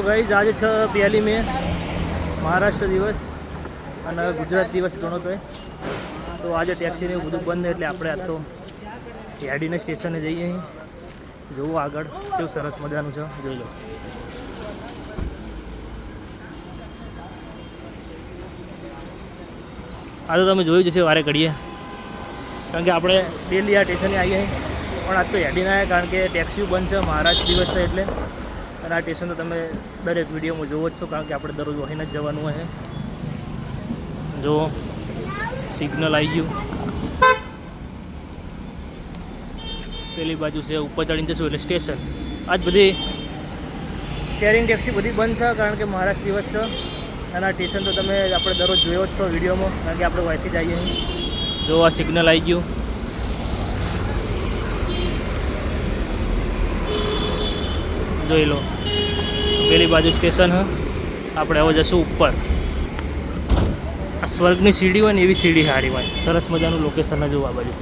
તો ગાઈઝ આજે છે 1 મે મહારાષ્ટ્ર દિવસ અને ગુજરાત દિવસ ગણો તો આજે ટેક્સીને એવું બધું બંધ એટલે આપણે આ તો યાડીને સ્ટેશને જઈએ અહીં જોવું આગળ કેવું સરસ મજાનું છે જોઈ લો. આ તો તમે જોયું જશે વારે ઘડીએ કારણ કે આપણે ડેલી આ સ્ટેશને આવીએ પણ આજ તો યાડી ના આવ્યા કારણ કે ટેક્સીઓ બંધ છે મહારાષ્ટ્ર દિવસ છે એટલે. અને આ સ્ટેશન તો તમે દરેક વિડીયોમાં જોવો જ છો કારણ કે આપણે દરરોજ વહીને જ જવાનું હોય. જો સિગ્નલ આવી ગયું પેલી બાજુ છે ઉપર ચડીને જશું એટલે સ્ટેશન. આજ બધી શેરિંગ ટેક્સી બધી બંધ છે કારણ કે મહારાષ્ટ્ર દિવસ છે. અને આ સ્ટેશન તો તમે આપણે દરરોજ જોયો જ છો વિડીયોમાં કારણ કે આપણે વહીથી જઈએ અહીં. જો આ સિગ્નલ આવી ગયું જોઈ લો પેલી બાજુ સ્ટેશન હ આપણે હવે જશું ઉપર. આ સ્વર્ગની સીડી હોય ને એવી સીડી સારી હોય સરસ મજાનું લોકેશન જ આ બાજુ.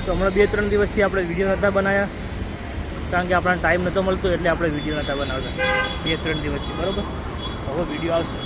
તો હમણાં 2-3 દિવસથી આપણે વિડીયો નહોતા બનાવ્યા કારણ કે આપણને ટાઈમ નહોતો મળતો એટલે આપણે વિડીયો નહોતા બનાવતા 2-3 દિવસથી બરાબર. હવે વિડીયો આવશે.